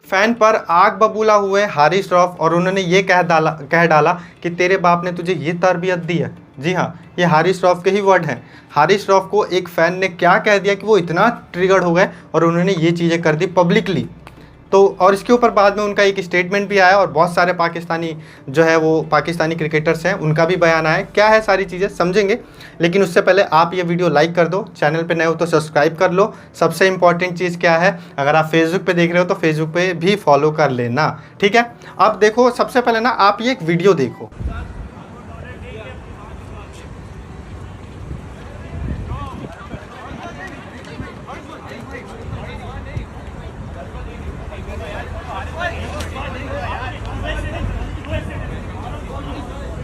Fan पर आग बबूला हुए हारिस रऊफ और उन्होंने ये कह डाला कि तेरे बाप ने तुझे ये तरबियत दी है। जी हाँ, ये हारिस रऊफ के ही वर्ड हैं। हारिस रऊफ को एक फ़ैन ने क्या कह दिया कि वो इतना ट्रिगर्ड हो गए और उन्होंने ये चीज़ें कर दी पब्लिकली। तो और इसके ऊपर बाद में उनका एक स्टेटमेंट भी आया और बहुत सारे पाकिस्तानी जो है वो पाकिस्तानी क्रिकेटर्स हैं उनका भी बयान आया। क्या है सारी चीज़ें समझेंगे, लेकिन उससे पहले आप ये वीडियो लाइक कर दो, चैनल पे नए हो तो सब्सक्राइब कर लो। सबसे इम्पॉर्टेंट चीज़ क्या है, अगर आप फेसबुक पे देख रहे हो तो फेसबुक पे भी फॉलो कर लेना, ठीक है। अब देखो, सबसे पहले ना आप ये एक वीडियो देखो।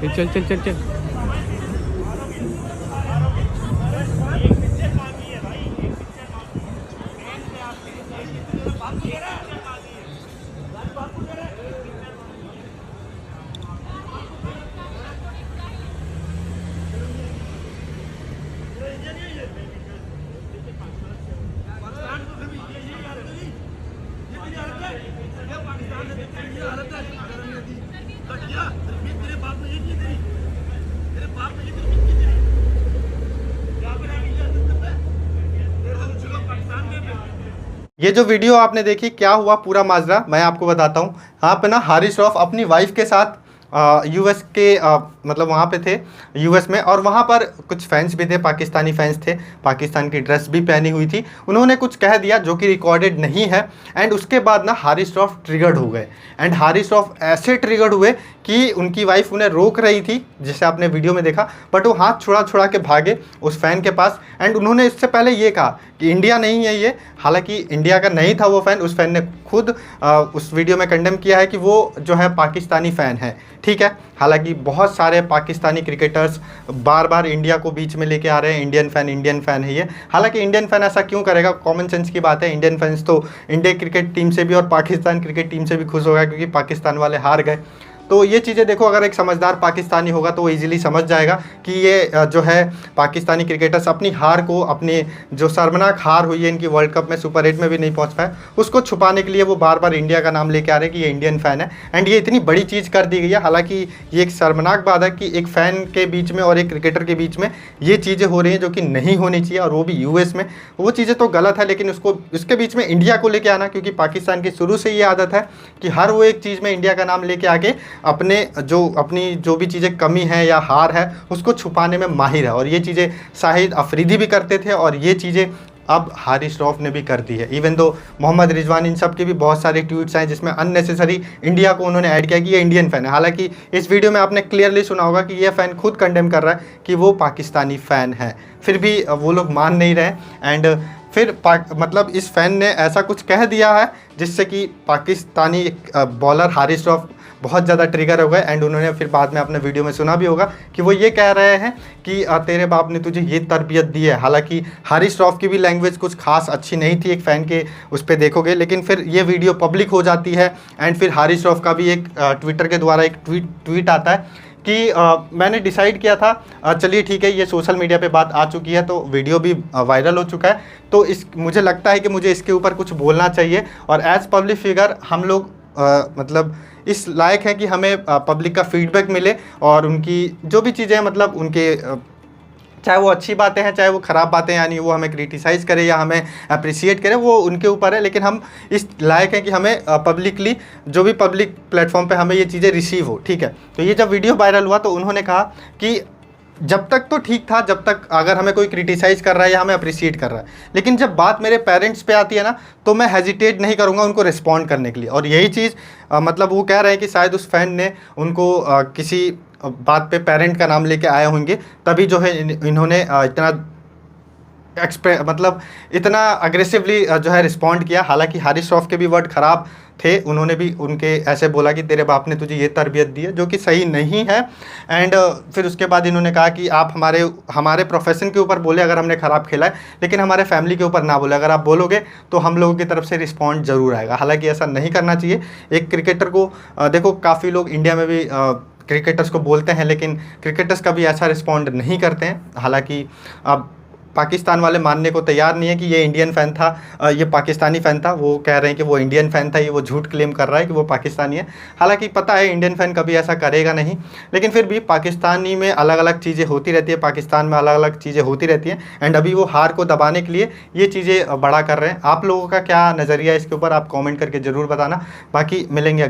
चल चल चल चल। ये जो वीडियो आपने देखी, क्या हुआ पूरा माजरा मैं आपको बताता हूँ। यहाँ पे ना हारिस रऊफ अपनी वाइफ के साथ यूएस के मतलब वहाँ पे थे यूएस में, और वहाँ पर कुछ फैंस भी थे, पाकिस्तानी फैंस थे, पाकिस्तान की ड्रेस भी पहनी हुई थी। उन्होंने कुछ कह दिया जो कि रिकॉर्डेड नहीं है, एंड उसके बाद ना हारिस रऊफ ट्रिगर्ड हो गए। एंड हारिस रऊफ ऐसे ट्रिगर्ड हुए कि उनकी वाइफ उन्हें रोक रही थी, जैसे आपने वीडियो में देखा, बट वो हाथ छुड़ा छुड़ा के भागे उस फ़ैन के पास। एंड उन्होंने इससे पहले ये कहा कि इंडिया नहीं है ये, हालांकि इंडिया का नहीं था वो फ़ैन। उस फ़ैन ने खुद उस वीडियो में कंडेम किया है कि वो जो है पाकिस्तानी फ़ैन है, ठीक है। हालांकि बहुत सारे पाकिस्तानी क्रिकेटर्स बार बार इंडिया को बीच में लेके आ रहे हैं, इंडियन फ़ैन है ये। हालांकि इंडियन फ़ैन ऐसा क्यों करेगा, कॉमन सेंस की बात है। इंडियन फैंस तो इंडिया क्रिकेट टीम से भी और पाकिस्तान क्रिकेट टीम से भी खुश होगा क्योंकि पाकिस्तान वाले हार गए। तो ये चीज़ें देखो, अगर एक समझदार पाकिस्तानी होगा तो वो इजीली समझ जाएगा कि ये जो है पाकिस्तानी क्रिकेटर्स अपनी हार को, अपने जो शर्मनाक हार हुई है इनकी वर्ल्ड कप में, सुपर 8 में भी नहीं पहुंच पाए, उसको छुपाने के लिए वो बार बार इंडिया का नाम लेके आ रहे हैं कि ये इंडियन फ़ैन है। एंड ये इतनी बड़ी चीज़ कर दी गई है। हालांकि ये एक शर्मनाक बात है कि एक फ़ैन के बीच में और एक क्रिकेटर के बीच में ये चीज़ें हो रही हैं जो कि नहीं होनी चाहिए, और वो भी यूएस में। वो चीज़ें तो गलत है, लेकिन उसको उसके बीच में इंडिया को लेके आना, क्योंकि पाकिस्तान की शुरू से ये आदत है कि हर वो एक चीज़ में इंडिया का नाम लेके आके अपनी जो भी चीज़ें कमी है या हार है उसको छुपाने में माहिर है। और ये चीज़ें शाहिद अफरीदी भी करते थे, और ये चीज़ें अब हारिस रऊफ ने भी कर दी है। इवन दो मोहम्मद रिजवान, इन सब के भी बहुत सारे ट्वीट्स आए जिसमें अननेसेसरी इंडिया को उन्होंने ऐड किया कि ये इंडियन फ़ैन है। हालांकि इस वीडियो में आपने क्लियरली सुना होगा कि ये फ़ैन खुद कंडेम कर रहा है कि वो पाकिस्तानी फ़ैन है, फिर भी वो लोग मान नहीं रहे। एंड फिर मतलब इस फ़ैन ने ऐसा कुछ कह दिया है जिससे कि पाकिस्तानी बॉलर हारिस रऊफ बहुत ज़्यादा ट्रिगर हो गए। एंड उन्होंने फिर बाद में अपने वीडियो में सुना भी होगा कि वो ये कह रहे हैं कि तेरे बाप ने तुझे ये तरबियत दी है। हालांकि हारिस रऊफ की भी लैंग्वेज कुछ खास अच्छी नहीं थी एक फ़ैन के उस पर देखोगे, लेकिन फिर ये वीडियो पब्लिक हो जाती है। एंड फिर हारिस रऊफ का भी एक ट्विटर के द्वारा एक ट्वीट आता है कि मैंने डिसाइड किया था, चलिए ठीक है, ये सोशल मीडिया पे बात आ चुकी है तो वीडियो भी वायरल हो चुका है, तो मुझे लगता है कि मुझे इसके ऊपर कुछ बोलना चाहिए। और एज़ पब्लिक फिगर हम लोग मतलब इस लायक है कि हमें पब्लिक का फीडबैक मिले, और उनकी जो भी चीज़ें मतलब उनके चाहे वो अच्छी बातें हैं चाहे वो ख़राब बातें, यानी वो हमें क्रिटिसाइज़ करे या हमें अप्रिशिएट करे, वो उनके ऊपर है। लेकिन हम इस लायक हैं कि हमें पब्लिकली जो भी पब्लिक प्लेटफॉर्म पे हमें ये चीज़ें रिसीव हो, ठीक है। तो ये जब वीडियो वायरल हुआ तो उन्होंने कहा कि जब तक तो ठीक था, जब तक अगर हमें कोई क्रिटिसाइज़ कर रहा है या हमें अप्रिशिएट कर रहा है, लेकिन जब बात मेरे पेरेंट्स पे आती है ना, तो मैं हेजिटेट नहीं करूँगा उनको रिस्पॉन्ड करने के लिए। और यही चीज़ मतलब वो कह रहे हैं कि शायद उस फ़ैन ने उनको किसी बात पे पेरेंट का नाम लेके आए होंगे, तभी जो है इन्होंने इतना मतलब इतना अग्रेसिवली जो है रिस्पॉन्ड किया। हालांकि हारिस रऊफ के भी वर्ड ख़राब थे, उन्होंने भी उनके ऐसे बोला कि तेरे बाप ने तुझे ये तरबियत दी है, जो कि सही नहीं है। एंड फिर उसके बाद इन्होंने कहा कि आप हमारे प्रोफेशन के ऊपर बोले अगर हमने ख़राब खेला है, लेकिन हमारे फैमिली के ऊपर ना बोले। अगर आप बोलोगे तो हम लोगों की तरफ से रिस्पॉन्ड ज़रूर आएगा। हालांकि ऐसा नहीं करना चाहिए। एक क्रिकेटर को देखो, काफ़ी लोग इंडिया में भी क्रिकेटर्स को बोलते हैं, लेकिन क्रिकेटर्स कभी ऐसा रिस्पॉन्ड नहीं करते हैं। हालांकि अब पाकिस्तान वाले मानने को तैयार नहीं है कि ये इंडियन फ़ैन था, ये पाकिस्तानी फ़ैन था। वो कह रहे हैं कि वो इंडियन फ़ैन था, ये वो झूठ क्लेम कर रहा है कि वो पाकिस्तानी है। हालांकि पता है इंडियन फ़ैन कभी ऐसा करेगा नहीं, लेकिन फिर भी पाकिस्तानी में अलग अलग चीज़ें होती रहती है, पाकिस्तान में अलग अलग चीज़ें होती रहती हैं। एंड अभी वो हार को दबाने के लिए ये चीज़ें बड़ा कर रहे हैं। आप लोगों का क्या नज़रिया है इसके ऊपर, आप कॉमेंट करके ज़रूर बताना। बाकी मिलेंगे अगले